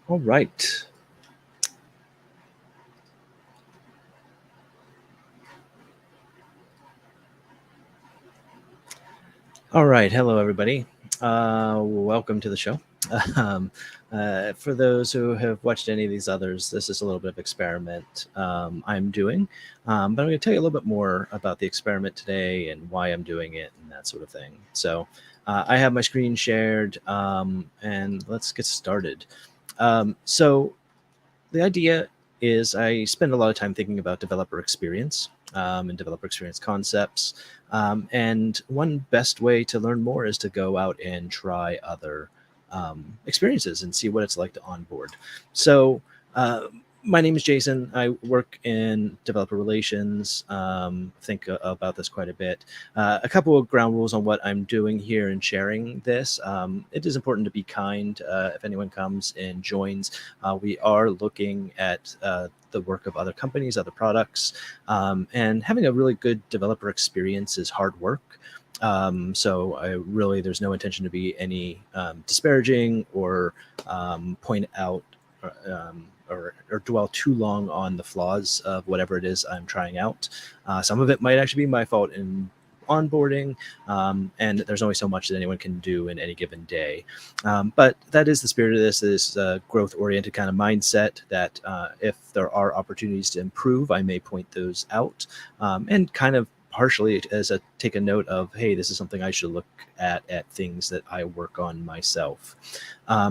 All right. All right. Hello, everybody. Welcome to the show. Um, for those who have watched any of these others, this is a little bit of experiment I'm doing. But I'm going to tell you a little bit more about the experiment today and why I'm doing it and that sort of thing. So I have my screen shared, and let's get started. So the idea is I spend a lot of time thinking about developer experience and developer experience concepts. And one best way to learn more is to go out and try other experiences and see what it's like to onboard. So, uh, my name is Jason. I work in developer relations. Think about this quite a bit. A couple of ground rules on what I'm doing here and sharing this. It is important to be kind if anyone comes and joins. We are looking at the work of other companies, other products, and having a really good developer experience is hard work. So there's no intention to be any disparaging or point out or dwell too long on the flaws of whatever it is I'm trying out. Some of it might actually be my fault in onboarding, and there's only so much that anyone can do in any given day. But that is the spirit of this growth-oriented kind of mindset that if there are opportunities to improve, I may point those out, and kind of partially as a take a note of, hey, this is something I should look at things that I work on myself.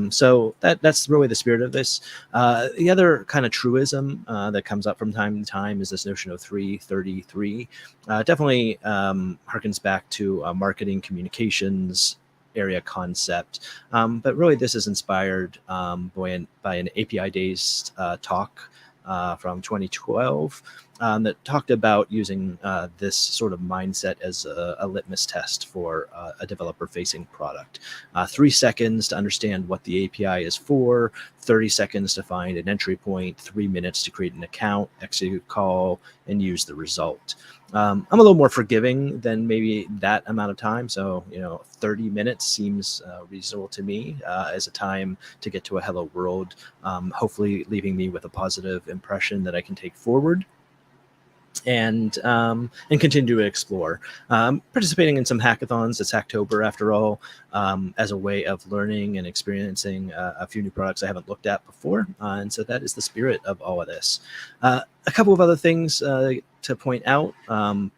So that's really the spirit of this. The other kind of truism that comes up from time to time is this notion of 333. Definitely harkens back to marketing communications area concept. But really, this is inspired by an API Days talk from 2012 that talked about using this sort of mindset as a litmus test for a developer facing product. 3 seconds to understand what the API is for, 30 seconds to find an entry point, 3 minutes to create an account, execute call, and use the result. I'm a little more forgiving than maybe that amount of time. So, 30 minutes seems reasonable to me as a time to get to a hello world, hopefully leaving me with a positive impression that I can take forward and continue to explore. Participating in some hackathons. It's Hacktober after all, as a way of learning and experiencing a few new products I haven't looked at before. And so that is the spirit of all of this. A couple of other things to point out.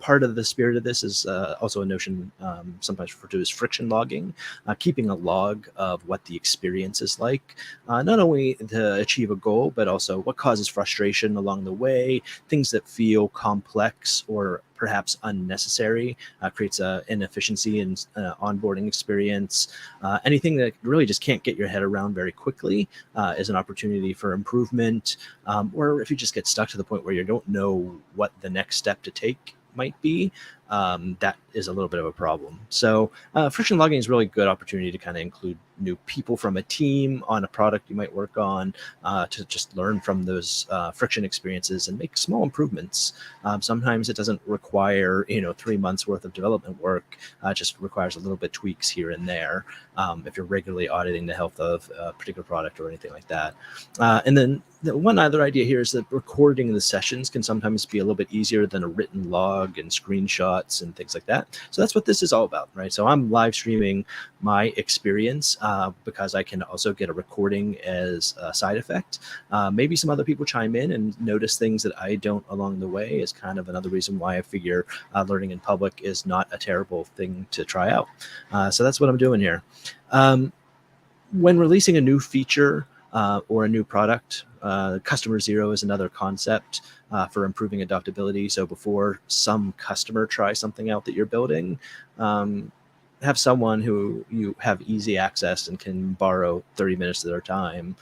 Part of the spirit of this is also a notion sometimes referred to as friction logging, keeping a log of what the experience is like, not only to achieve a goal, but also what causes frustration along the way, things that feel complex or perhaps unnecessary, creates an inefficiency in onboarding experience. Anything that really just can't get your head around very quickly is an opportunity for improvement. Or if you just get stuck to the point where you don't know what the next step to take might be, that is a little bit of a problem. So friction logging is really a good opportunity to kind of include new people from a team on a product you might work on, to just learn from those friction experiences and make small improvements. Sometimes it doesn't require 3 months worth of development work. It just requires a little bit tweaks here and there, if you're regularly auditing the health of a particular product or anything like that. And then the one other idea here is that recording the sessions can sometimes be a little bit easier than a written log and screenshots and things like that. So that's what this is all about, right? So I'm live streaming my experience because I can also get a recording as a side effect. Maybe some other people chime in and notice things that I don't along the way is kind of another reason why I figure learning in public is not a terrible thing to try out. So that's what I'm doing here. When releasing a new feature or a new product, customer zero is another concept for improving adaptability. So before some customer tries something out that you're building, have someone who you have easy access and can borrow 30 minutes of their time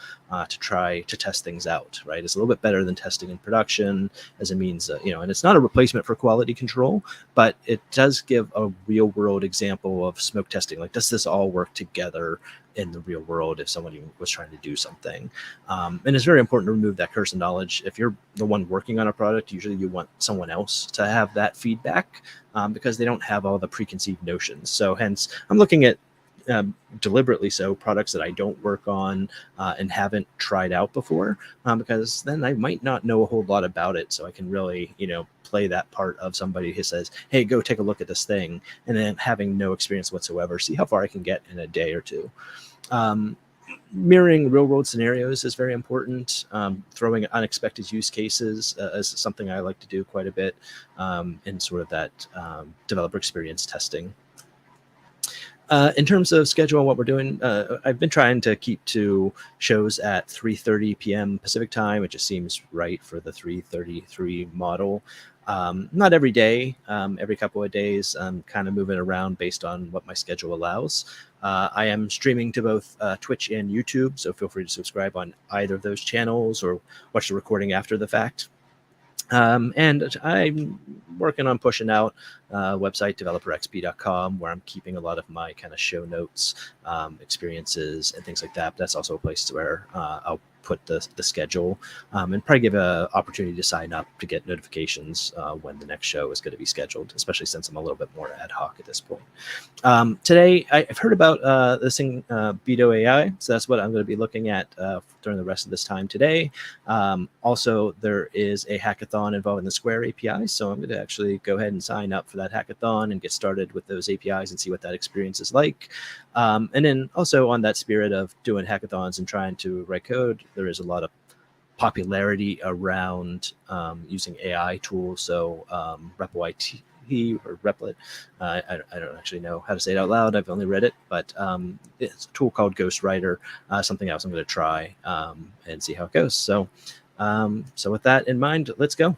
to try to test things out, right? It's a little bit better than testing in production as a means, and it's not a replacement for quality control, but it does give a real world example of smoke testing. Like, does this all work together in the real world if somebody was trying to do something? And it's very important to remove that curse of knowledge. If you're the one working on a product, usually you want someone else to have that feedback because they don't have all the preconceived notions. So hence, I'm looking at deliberately so, products that I don't work on and haven't tried out before, because then I might not know a whole lot about it. So I can really, play that part of somebody who says, hey, go take a look at this thing, and then having no experience whatsoever, see how far I can get in a day or two. Mirroring real world scenarios is very important. Throwing unexpected use cases is something I like to do quite a bit in sort of that developer experience testing. In terms of schedule and what we're doing, I've been trying to keep to shows at 3:30 p.m. Pacific time. It just seems right for the 3:33 model. Not every day, every couple of days. I'm kind of moving around based on what my schedule allows. I am streaming to both Twitch and YouTube, so feel free to subscribe on either of those channels or watch the recording after the fact. And I'm working on pushing out website developerxp.com, where I'm keeping a lot of my kind of show notes, experiences, and things like that. But that's also a place where I'll put the schedule and probably give an opportunity to sign up to get notifications when the next show is going to be scheduled, especially since I'm a little bit more ad hoc at this point. Today, I've heard about this thing, Bito AI, so that's what I'm going to be looking at during the rest of this time today. Also, there is a hackathon involving the Square API, so I'm going to actually go ahead and sign up for that hackathon and get started with those APIs and see what that experience is like. And then also on that spirit of doing hackathons and trying to write code, there is a lot of popularity around using AI tools. So RepLIT or Replit, I don't actually know how to say it out loud. I've only read it, but it's a tool called Ghostwriter, something else I'm going to try and see how it goes. So with that in mind, let's go.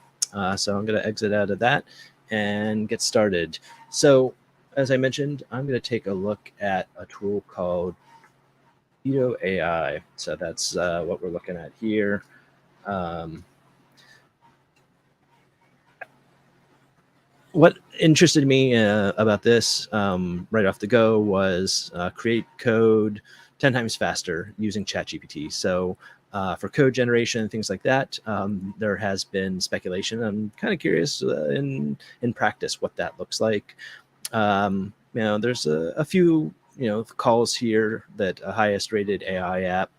So I'm going to exit out of that and get started. So as I mentioned, I'm going to take a look at a tool called Bito AI. So that's what we're looking at here. What interested me about this right off the go was create code 10 times faster using ChatGPT. So for code generation, things like that, there has been speculation. I'm kind of curious in practice what that looks like. There's a few calls here that a highest rated AI app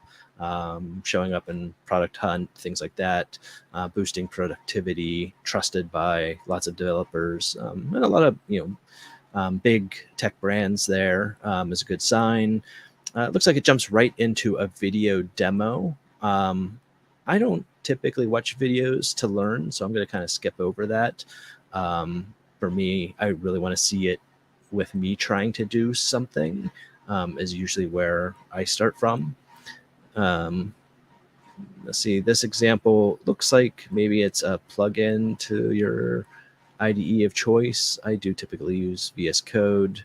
showing up in Product Hunt, things like that, boosting productivity, trusted by lots of developers, and a lot of big tech brands there is a good sign. It looks like it jumps right into a video demo. I don't typically watch videos to learn, so I'm going to kind of skip over that. For me, I really want to see it with me trying to do something, is usually where I start from. Let's see, this example looks like maybe it's a plugin to your IDE of choice. I do typically use VS Code.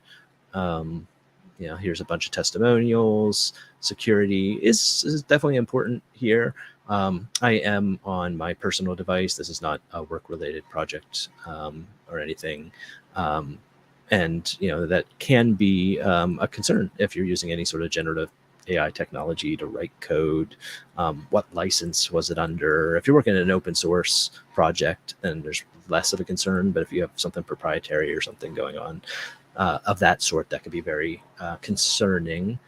Here's a bunch of testimonials. Security is definitely important here. I am on my personal device. This is not a work-related project or anything. And that can be a concern if you're using any sort of generative AI technology to write code. What license was it under? If you're working in an open source project, then there's less of a concern. But if you have something proprietary or something going on of that sort, that could be very concerning.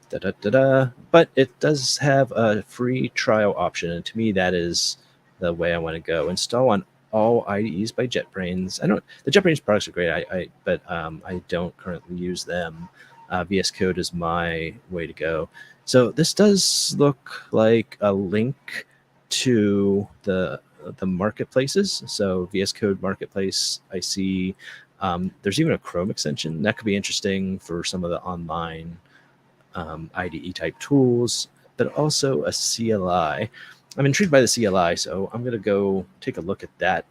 But it does have a free trial option, and to me, that is the way I want to go. Install on all IDEs by JetBrains. The JetBrains products are great, but I don't currently use them. VS Code is my way to go. So this does look like a link to the marketplaces. So VS Code Marketplace, I see. There's even a Chrome extension that could be interesting for some of the online IDE type tools, but also a CLI. I'm intrigued by the CLI, so I'm going to go take a look at that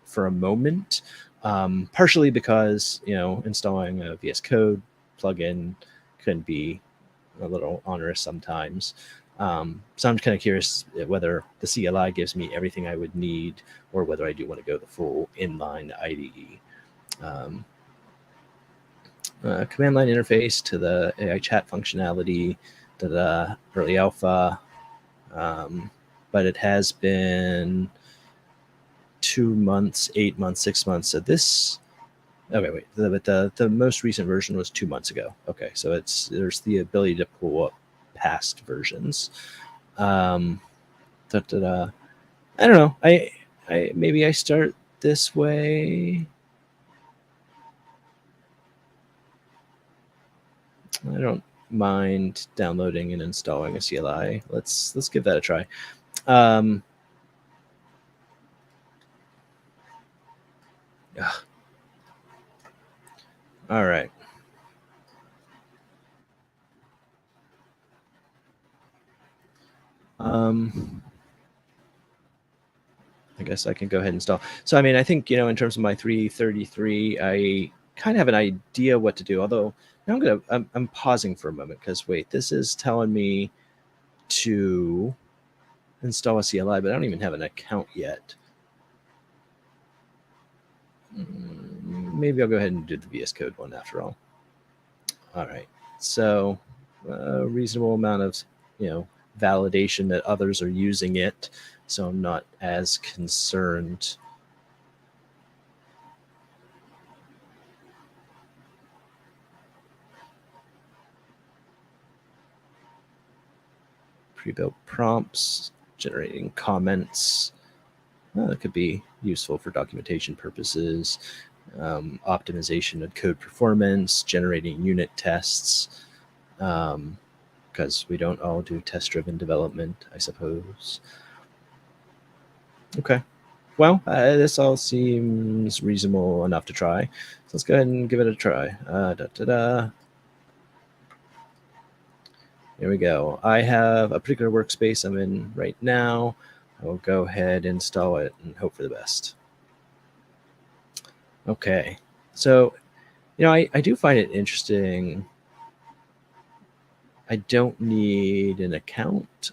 for a moment. Partially because installing a VS Code plugin can be a little onerous sometimes. So I'm kind of curious whether the CLI gives me everything I would need, or whether I do want to go the full inline IDE. Command line interface to the AI chat functionality, to the early alpha, but it has been 2 months, 8 months, 6 months. So this Okay, wait. But the most recent version was 2 months ago. Okay, so there's the ability to pull up past versions. Um, da, da, da. I don't know. I maybe I start this way. I don't mind downloading and installing a CLI. Let's give that a try. Um, all right. Um, I guess I can go ahead and install. So I mean, I think in terms of my 333, I kind of have an idea what to do. Although now I'm pausing for a moment because wait, this is telling me to install a CLI, but I don't even have an account yet. Maybe I'll go ahead and do the VS Code one after all. All right. So a reasonable amount of validation that others are using it, so I'm not as concerned. Pre-built prompts, generating comments. That could be useful for documentation purposes. Optimization of code performance, generating unit tests, because we don't all do test-driven development, I suppose. Okay. Well, this all seems reasonable enough to try. So let's go ahead and give it a try. Here we go. I have a particular workspace I'm in right now. I will go ahead, install it, and hope for the best. Okay. So, I do find it interesting. I don't need an account.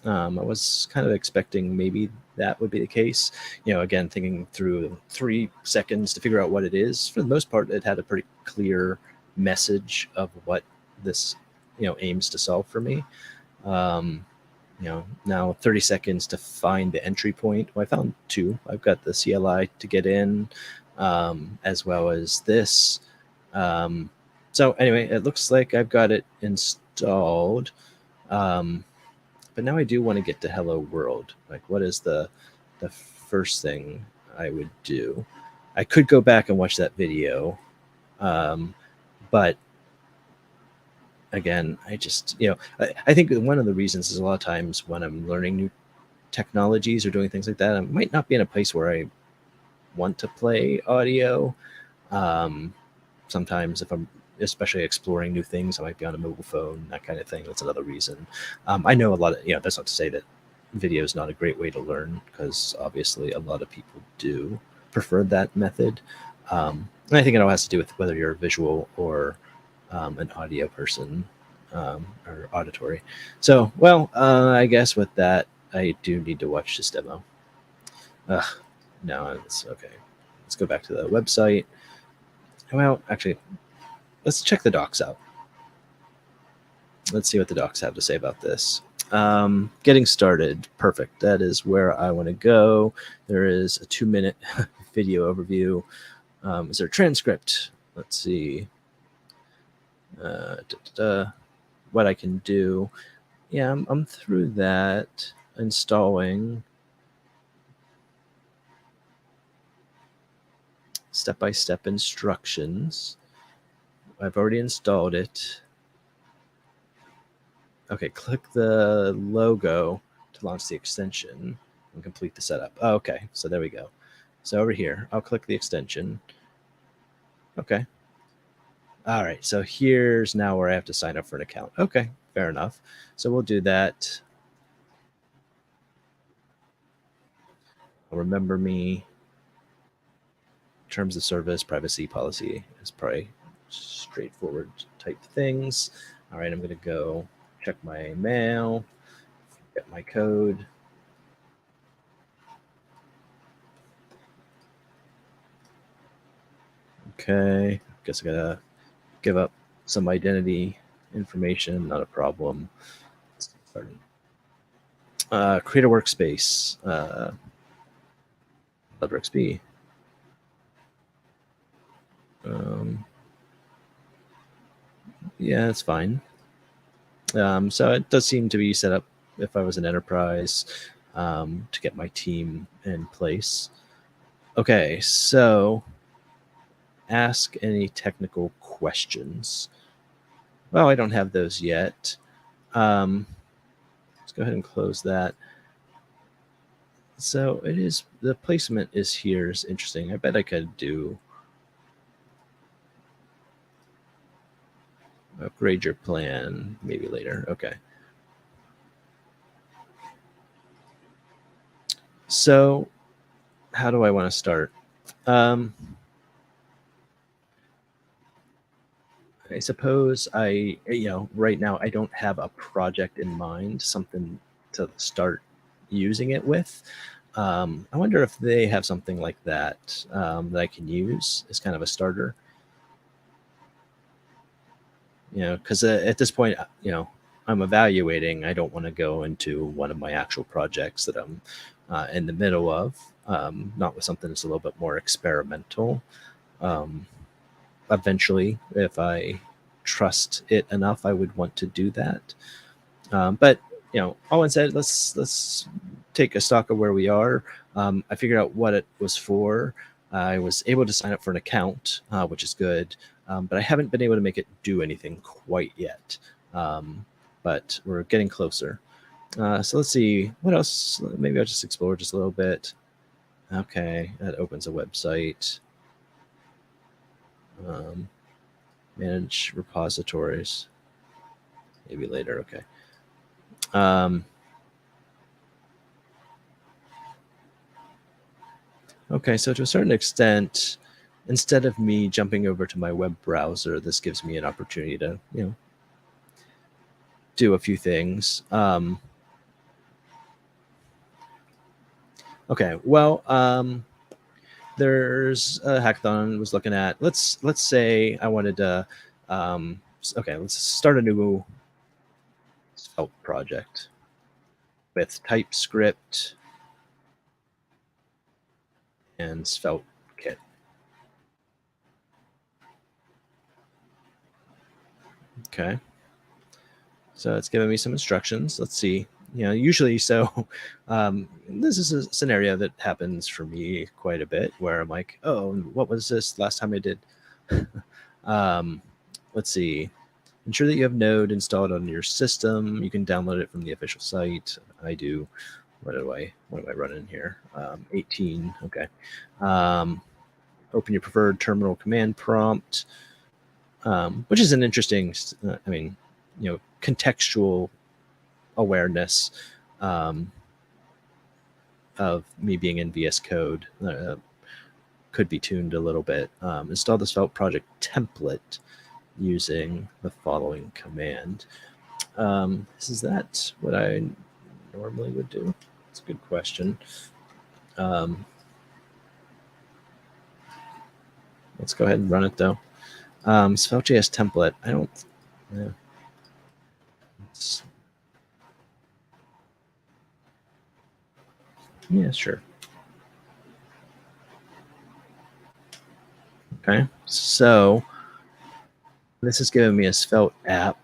I was kind of expecting maybe that would be the case. Again, thinking through 3 seconds to figure out what it is. For the most part, it had a pretty clear message of what this, aims to solve for me. Um, now 30 seconds to find the entry point. Well, I found two. I've got the CLI to get in, as well as this. So anyway, it looks like I've got it installed. But now I do want to get to Hello World. Like, what is the first thing I would do? I could go back and watch that video, but again, I just I think one of the reasons is a lot of times when I'm learning new technologies or doing things like that, I might not be in a place where I want to play audio. Um, Sometimes if I'm especially exploring new things, I might be on a mobile phone, that kind of thing. That's another reason. I know a lot of, that's not to say that video is not a great way to learn, because obviously a lot of people do prefer that method. And I think it all has to do with whether you're a visual or an audio person, or auditory. So, well, I guess with that, I do need to watch this demo. No, it's okay. Let's go back to the website. Well, actually, let's check the docs out. Let's see what the docs have to say about this. Getting started. Perfect. That is where I want to go. There is a 2-minute video overview. Is there a transcript? Let's see. What I can do. Yeah, I'm through that. Installing. Step-by-step instructions. I've already installed it. Okay, click the logo to launch the extension and complete the setup. Oh, okay, so there we go. So over here, I'll click the extension. Okay. All right, so here's now where I have to sign up for an account. Okay, fair enough. So we'll do that. Remember me. Terms of service, privacy policy is probably straightforward type things. All right, I'm going to go check my mail, get my code. Okay, guess I gotta give up some identity information, not a problem. Let's get started. Create a workspace. LibreXP. Yeah, it's fine. So it does seem to be set up if I was an enterprise to get my team in place. Okay, so ask any technical questions. Well, I don't have those yet. Let's go ahead and close that. So it is, the placement is here is interesting. I bet I could do upgrade your plan maybe later. Okay. So how do I want to start? I suppose right now I don't have a project in mind, something to start using it with. I wonder if they have something like that that I can use as kind of a starter. Because at this point, I'm evaluating. I don't want to go into one of my actual projects that I'm in the middle of, not with something that's a little bit more experimental. Um, Eventually, if I trust it enough, I would want to do that. But all in said, let's take a stock of where we are. I figured out what it was for. I was able to sign up for an account, which is good, but I haven't been able to make it do anything quite yet. But we're getting closer. So let's see what else. Maybe I'll just explore just a little bit. Okay, that opens a website. Manage repositories. Maybe later. Okay. Okay, so to a certain extent, instead of me jumping over to my web browser, this gives me an opportunity to, do a few things. Okay, well, there's a hackathon I was looking at. Let's say I wanted to, okay, let's start a new Svelte project with TypeScript and Svelte kit. Okay. So it's giving me some instructions. Let's see. Usually, so this is a scenario that happens for me quite a bit where I'm like, oh, what was this last time I did? um, let's see. Ensure that you have Node installed on your system. You can download it from the official site. I do. What do I run in here? 18. Okay. Open your preferred terminal command prompt, which is an interesting, contextual awareness of me being in VS Code could be tuned a little bit. Install the Svelte project template using the following command. Is that what I normally would do? It's a good question. Let's go ahead and run it though. Svelte.js template. I don't. Yeah. Yeah, sure. Okay, so this is giving me a Svelte app.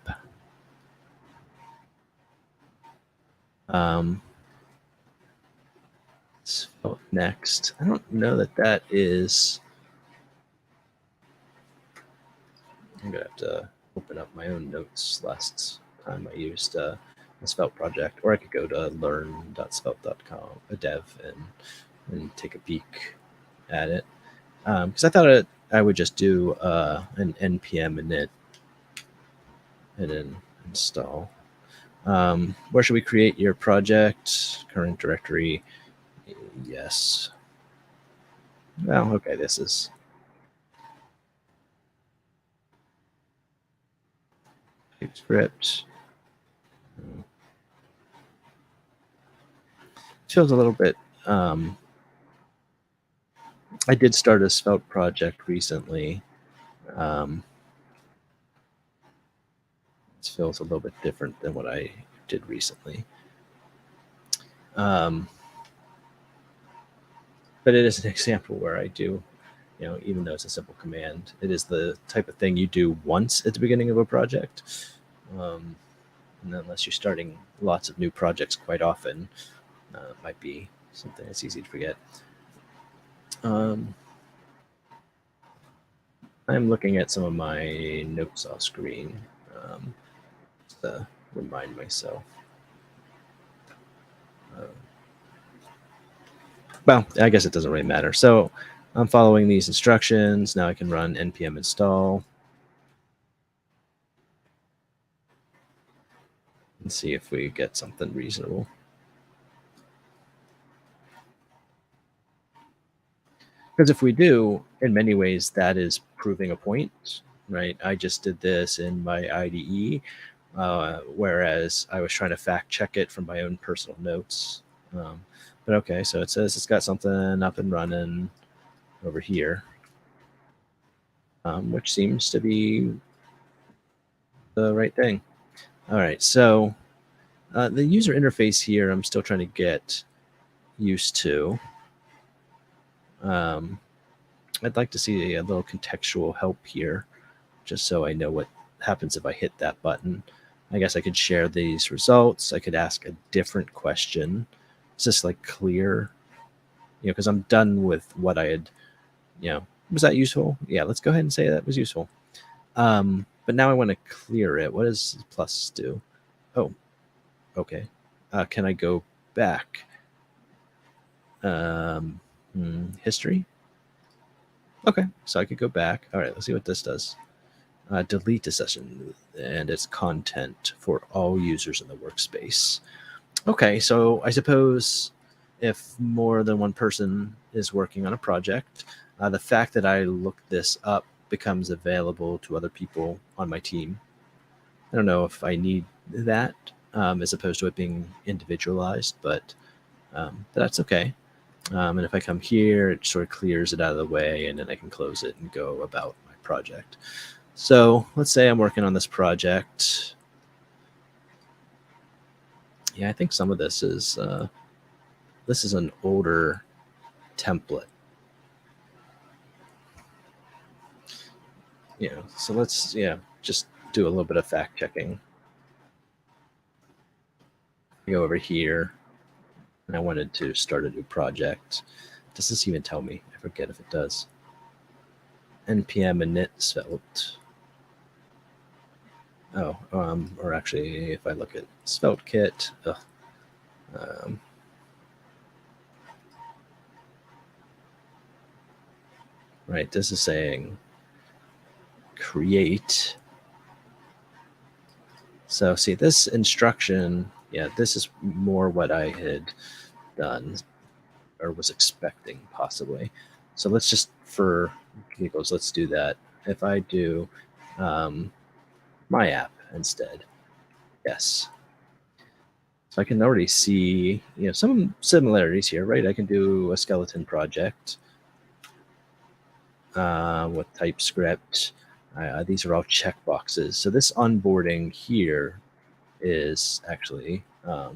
Svelte next. I don't know that is. I'm gonna have to open up my own notes. Last time I used a Svelte project, or I could go to learn.svelte.com, a dev, and take a peek at it. Because I thought I would just do an npm init and then install. Where should we create your project? Current directory. Yes. Well, okay, this is TypeScript. Feels a little bit. I did start a Svelte project recently. It feels a little bit different than what I did recently. But it is an example where I do, even though it's a simple command, it is the type of thing you do once at the beginning of a project. Um, and unless you're starting lots of new projects quite often, it might be something that's easy to forget. I'm looking at some of my notes off screen to remind myself. Well, I guess it doesn't really matter. So I'm following these instructions. Now I can run npm install and see if we get something reasonable. Because if we do, in many ways, that is proving a point, right? I just did this in my IDE, whereas I was trying to fact check it from my own personal notes. But okay, so it says it's got something up and running over here, which seems to be the right thing. All right, so the user interface here, I'm still trying to get used to. I'd like to see a little contextual help here, just so I know what happens if I hit that button. I guess I could share these results. I could ask a different question. Is this like clear? Because I'm done with what I had, was that useful? Yeah, let's go ahead and say that was useful. But now I want to clear it. What does plus do? Oh, okay. Can I go back? History? Okay, so I could go back. All right, let's see what this does. Delete a session and its content for all users in the workspace. Okay, so I suppose if more than one person is working on a project, the fact that I looked this up becomes available to other people on my team. I don't know if I need that as opposed to it being individualized, but that's okay. And if I come here, it sort of clears it out of the way, and then I can close it and go about my project. So let's say I'm working on this project. Yeah, I think some of this is an older template. So let's just do a little bit of fact checking. Go over here, and I wanted to start a new project. Does this even tell me? I forget if it does. npm init svelte. Oh, or actually, if I look at Svelte kit, right, this is saying create. So see this instruction, this is more what I had done or was expecting possibly. So let's just, for giggles, let's do that. If I do my app instead, yes. So I can already see, some similarities here, right? I can do a skeleton project with TypeScript. These are all checkboxes. So this onboarding here is actually a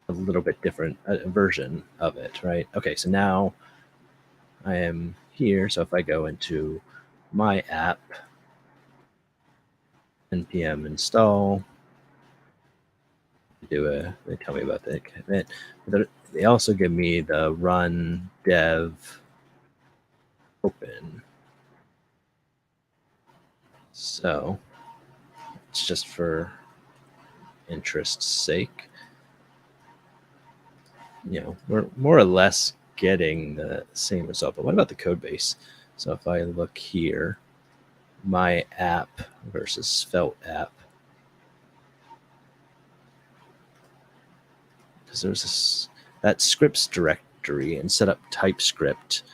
little bit different version of it, right? Okay, so now I am here. So if I go into my app, npm install, they tell me about the commit. They also give me the run dev open. So it's just for interest's sake. We're more or less getting the same result. But what about the code base? So if I look here, my app versus Svelte app, because there's that scripts directory and set up TypeScript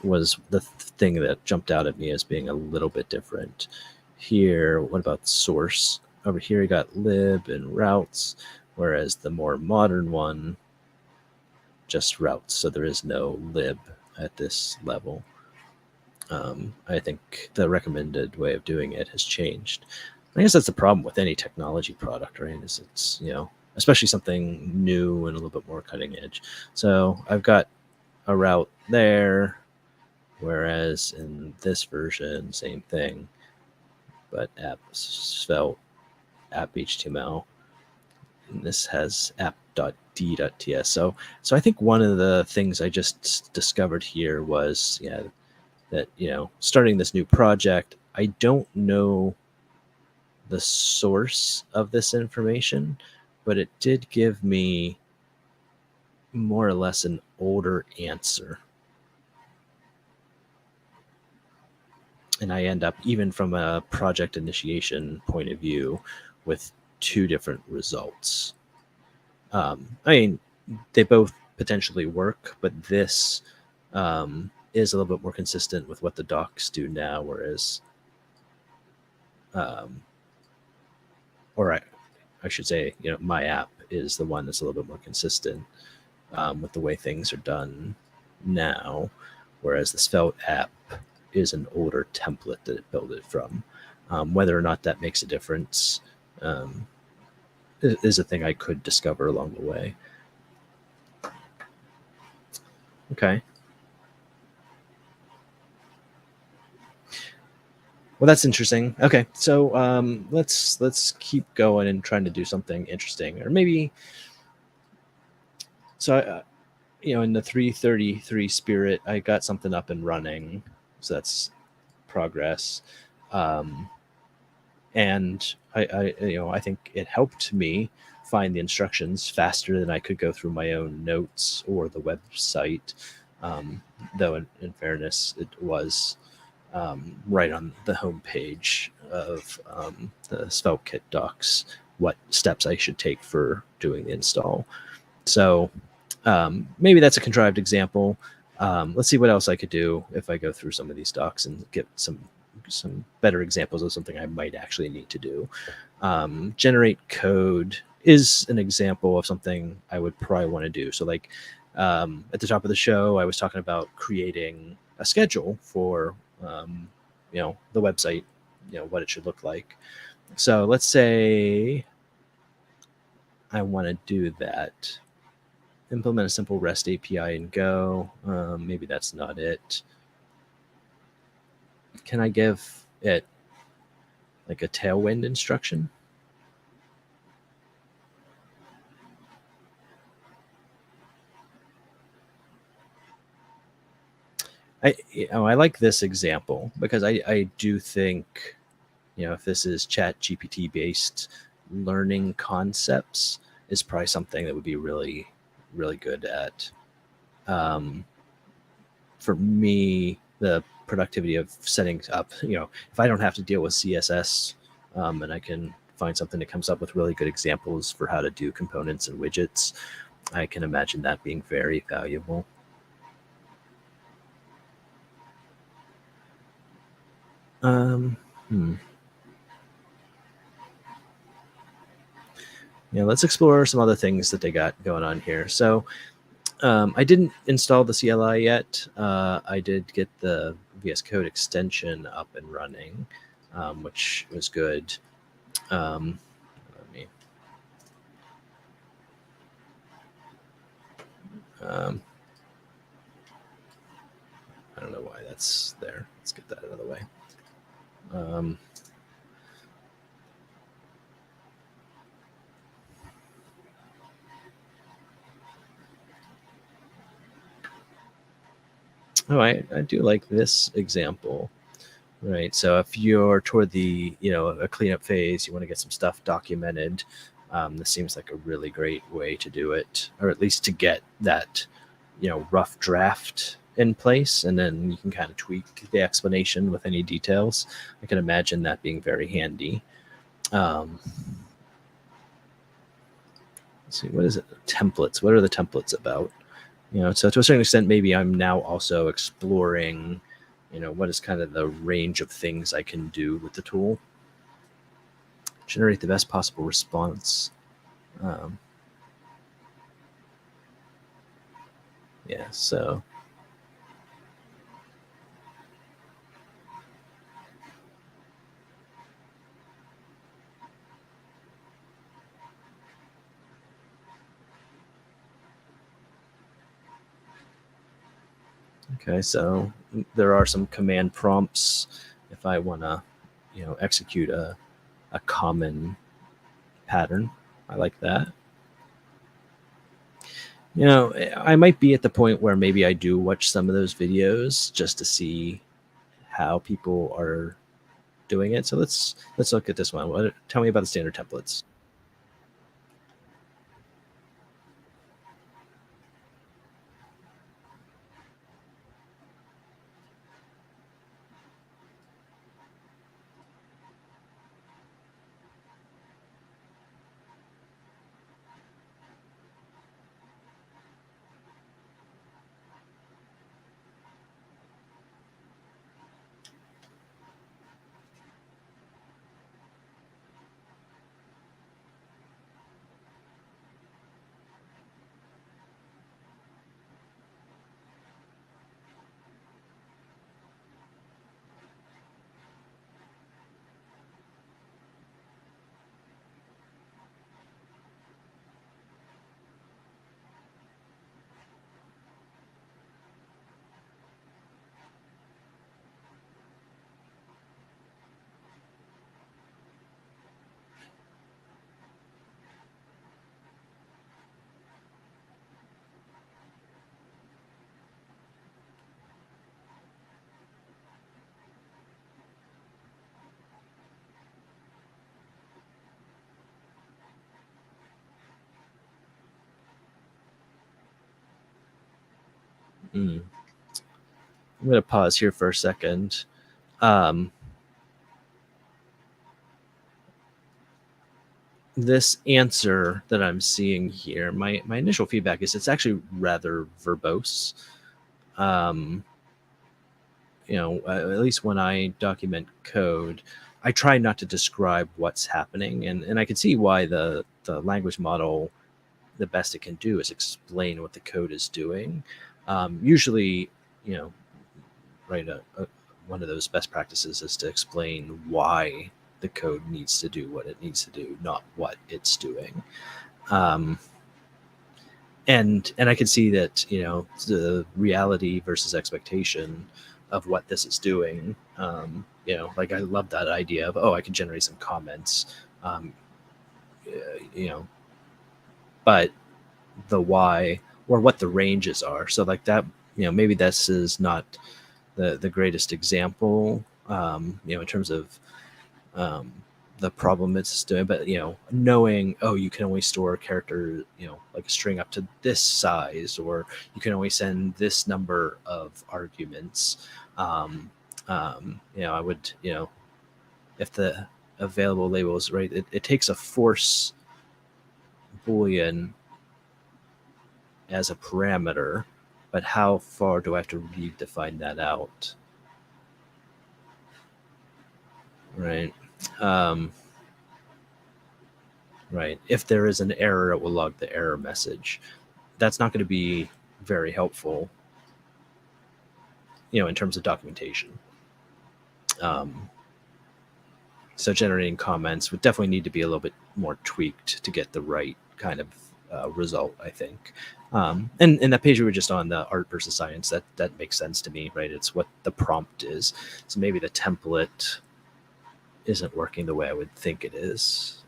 was the thing that jumped out at me as being a little bit different. Here, what about source? Over here, you got lib and routes, whereas the more modern one, just routes. So there is no lib at this level. I think the recommended way of doing it has changed. I guess that's the problem with any technology product, right? Is it's, especially something new and a little bit more cutting edge. So I've got a route there, whereas in this version, same thing, but app svelte, app HTML, and this has app.d.ts. So I think one of the things I just discovered here was, that, starting this new project, I don't know the source of this information, but it did give me more or less an older answer. And I end up, even from a project initiation point of view, with two different results. I mean, they both potentially work, but this is a little bit more consistent with what the docs do now, whereas, or I should say, my app is the one that's a little bit more consistent with the way things are done now, whereas the Svelte app is an older template that it built it from. Whether or not that makes a difference is a thing I could discover along the way. Okay. Well, that's interesting. Okay, so let's keep going and trying to do something interesting, or maybe. So, in the 333 spirit, I got something up and running, so that's progress. And I think it helped me find the instructions faster than I could go through my own notes or the website. Though, in fairness, it was right on the homepage of the SvelteKit docs what steps I should take for doing the install. So maybe that's a contrived example. Let's see what else I could do if I go through some of these docs and get some better examples of something I might actually need to do. Generate code is an example of something I would probably want to do. So like at the top of the show, I was talking about creating a schedule for the website, what it should look like. So let's say I want to do that. Implement a simple REST API in Go. Maybe that's not it. Can I give it like a tailwind instruction? I like this example because I do think, if this is chat GPT based learning concepts, is probably something that would be really, really good at. For me, the productivity of setting up, if I don't have to deal with CSS and I can find something that comes up with really good examples for how to do components and widgets, I can imagine that being very valuable. Let's explore some other things that they got going on here. So I didn't install the CLI yet. I did get the VS Code extension up and running, which was good. Let me. I don't know why that's there. Let's get that out of the way. I do like this example, right? So if you're toward the, a cleanup phase, you want to get some stuff documented. This seems like a really great way to do it, or at least to get that, rough draft in place, and then you can kind of tweak the explanation with any details. I can imagine that being very handy. Let's see, what is it? Templates. What are the templates about? So to a certain extent, maybe I'm now also exploring, what is kind of the range of things I can do with the tool. Generate the best possible response. Yeah, so Okay, so there are some command prompts if I want to, execute a common pattern. I like that. I might be at the point where maybe I do watch some of those videos just to see how people are doing it. So let's look at this one. Tell me about the standard templates. Mm. I'm going to pause here for a second. Um, this answer that I'm seeing here, my initial feedback is it's actually rather verbose. Um, at least when I document code, I try not to describe what's happening, and I can see why the language model, the best it can do is explain what the code is doing. Usually, you know, right, one of those best practices is to explain why the code needs to do what it needs to do, not what it's doing. Um, and I can see that the reality versus expectation of what this is doing. Like I love that idea of, I can generate some comments, um, you know, but the why or what the ranges are. So like that, maybe this is not the greatest example, in terms of um, the problem it's doing, but knowing, you can only store a character, like a string up to this size, or you can only send this number of arguments. I would, if the available label is right, it takes a force boolean as a parameter, but how far do I have to redefine that out? Right. Um, right. If there is an error, it will log the error message. That's not going to be very helpful, in terms of documentation. Um, so generating comments would definitely need to be a little bit more tweaked to get the right kind of result, I think. And that page we were just on, the art versus science, that makes sense to me, right? It's what the prompt is. So maybe the template isn't working the way I would think it is.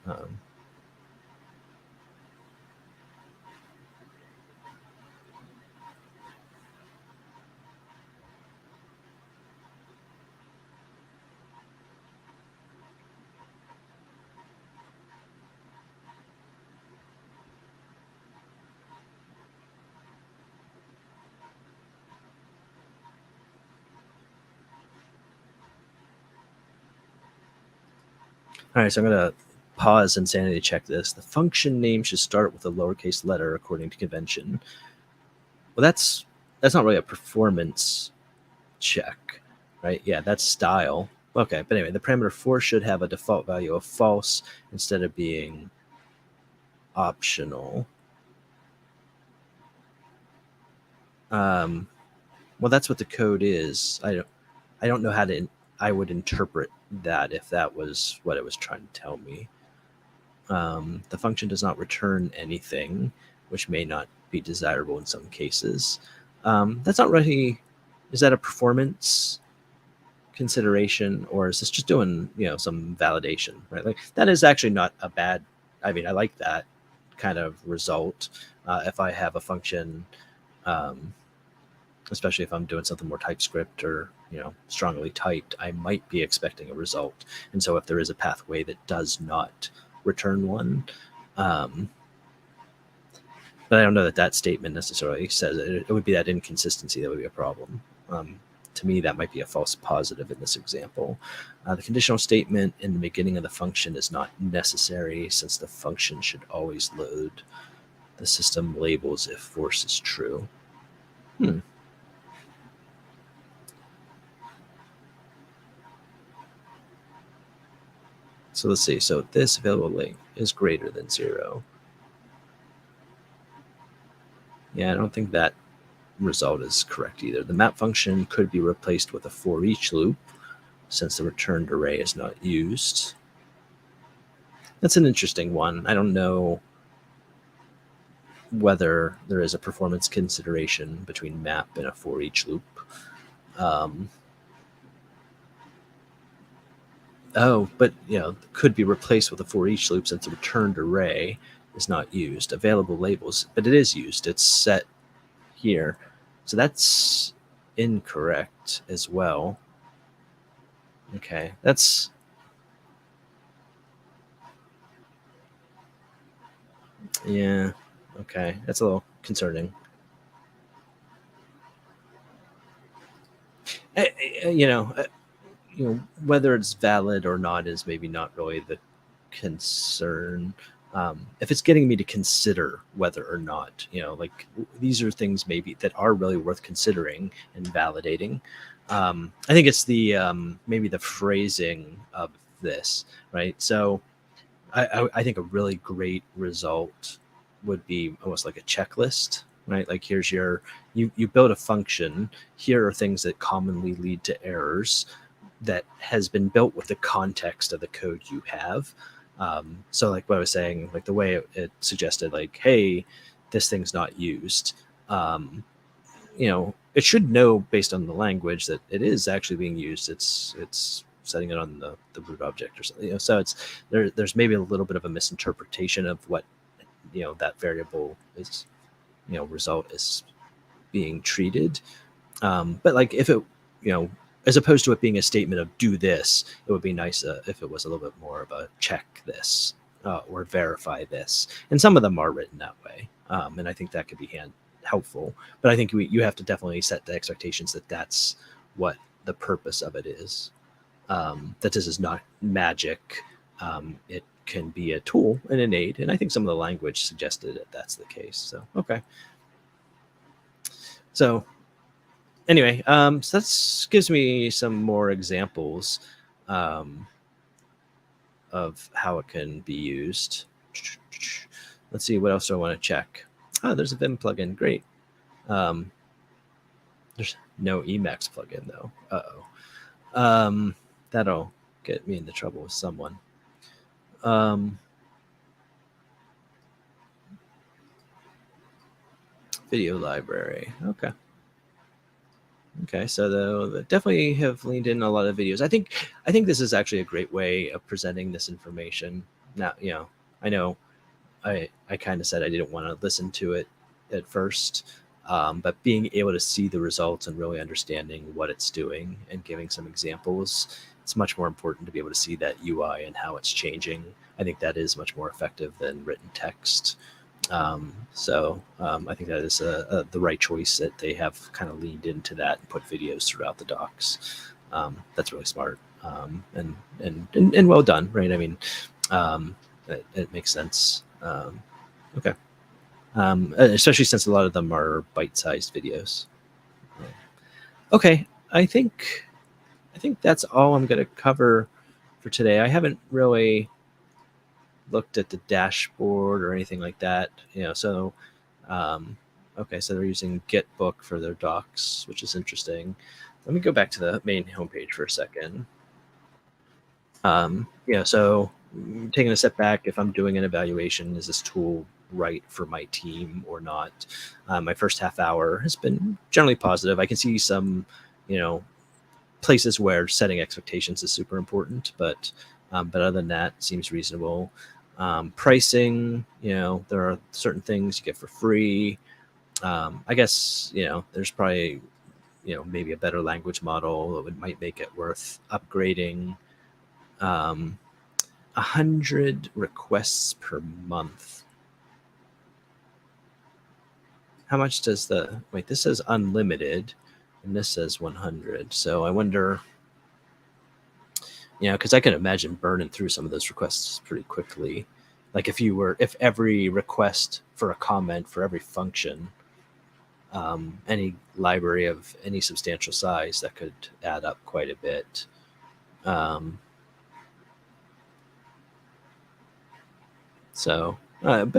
All right, so I'm going to pause and sanity check this. The function name should start with a lowercase letter according to convention. Well, that's not really a performance check, right? Yeah, that's style. Okay, but anyway, the parameter for should have a default value of false instead of being optional. Well, that's what the code is. I don't know how I would interpret that if that was what it was trying to tell me. The function does not return anything, which may not be desirable in some cases. That's not really is that a performance consideration, or is this just doing some validation, right? Like that is actually not a bad. I mean, I like that kind of result. If I have a function, um, especially if I'm doing something more TypeScript or strongly typed, I might be expecting a result. And so if there is a pathway that does not return one, um, but I don't know that that statement necessarily says it would be that inconsistency that would be a problem. To me, that might be a false positive in this example. The conditional statement in the beginning of the function is not necessary, since the function should always load the system labels if force is true. So let's see. So this available link is greater than 0. Yeah, I don't think that result is correct either. The map function could be replaced with a for each loop, since the returned array is not used. That's an interesting one. I don't know whether there is a performance consideration between map and a for each loop. Um, but could be replaced with a for each loop, since the returned array is not used. Available labels, but it is used. It's set here. So that's incorrect as well. Okay, that's yeah. Okay, that's a little concerning. Eh, eh, You know, uh, whether it's valid or not is maybe not really the concern. If it's getting me to consider whether or not, like these are things maybe that are really worth considering and validating. I think it's the maybe the phrasing of this, right? So I think a really great result would be almost like a checklist, right? Like here's you build a function. Here are things that commonly lead to errors that has been built with the context of the code you have. So like what I was saying, like the way it suggested, like, hey, this thing's not used. It should know based on the language that it is actually being used. It's setting it on the root object or something. So there's maybe a little bit of a misinterpretation of what that variable is, result is being treated. But like if it, you know, as opposed to it being a statement of do this, it would be nice if it was a little bit more of a check this or verify this. And some of them are written that way, and I think that could be helpful. But I think you have to definitely set the expectations that that's what the purpose of it is. That this is not magic. It can be a tool and an aid, and I think some of the language suggested that that's the case. So okay, so anyway, so that gives me some more examples um, of how it can be used. Let's see, what else do I want to check? Oh, there's a Vim plugin. Great. Um, there's no Emacs plugin though. That'll get me into trouble with someone. Video library. Okay, so they definitely have leaned in a lot of videos. I think this is actually a great way of presenting this information. Now, I know I kind of said I didn't want to listen to it at first, but being able to see the results and really understanding what it's doing and giving some examples, it's much more important to be able to see that UI and how it's changing. I think that is much more effective than written text. I think that is the right choice, that they have kind of leaned into that and put videos throughout the docs. That's really smart, and well done, right? I mean, it makes sense. Okay, especially since a lot of them are bite-sized videos. Okay, I think that's all I'm going to cover for today. I haven't really looked at the dashboard or anything like that. So okay, so they're using Gitbook for their docs, which is interesting. Let me go back to the main homepage for a second. So taking a step back, if I'm doing an evaluation, is this tool right for my team or not? My first half hour has been generally positive. I can see some, you know, places where setting expectations is super important, but other than that, seems reasonable. Pricing, there are certain things you get for free. I guess there's probably maybe a better language model that might make it worth upgrading. 100 requests per month. How much does wait, this says unlimited and this says 100. So I wonder, because I can imagine burning through some of those requests pretty quickly. Like if every request for a comment for every function, any library of any substantial size, that could add up quite a bit. But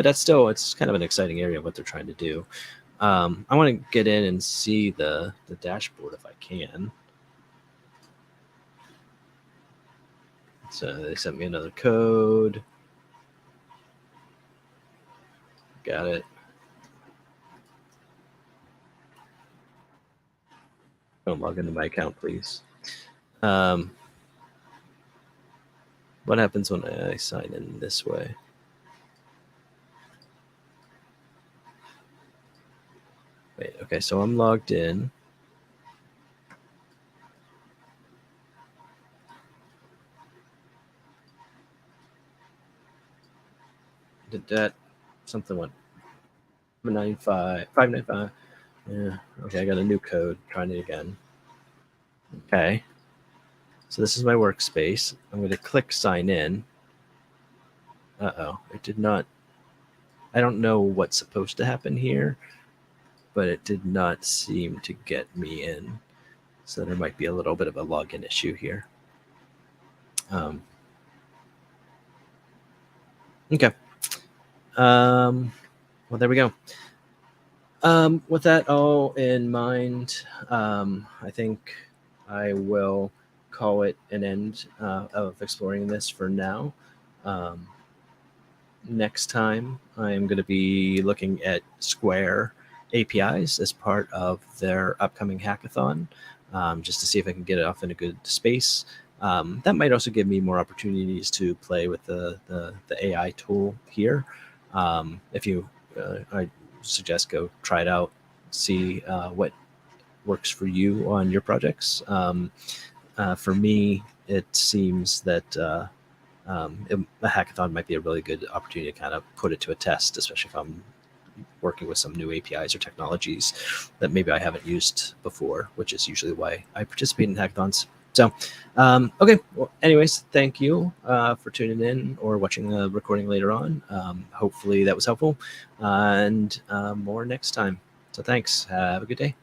it's kind of an exciting area of what they're trying to do. I want to get in and see the dashboard if I can. So they sent me another code. Got it. Don't log into my account, please. What happens when I sign in this way? Wait, okay, so I'm logged in. Did that something went 595? Yeah, okay, I got a new code. Trying it again. Okay, so this is my workspace. I'm going to click sign in. It did not. I don't know what's supposed to happen here, but it did not seem to get me in. So there might be a little bit of a login issue here. Okay. Well, there we go. With that all in mind, I think I will call it an end of exploring this for now. Next time, I'm going to be looking at Square APIs as part of their upcoming hackathon, just to see if I can get it off in a good space. That might also give me more opportunities to play with the AI tool here. If you, I suggest go try it out, see what works for you on your projects. For me, it seems that a hackathon might be a really good opportunity to kind of put it to a test, especially if I'm working with some new APIs or technologies that maybe I haven't used before, which is usually why I participate in hackathons. So, okay. Well, anyways, thank you for tuning in or watching the recording later on. Hopefully that was helpful, and more next time. So thanks. Have a good day.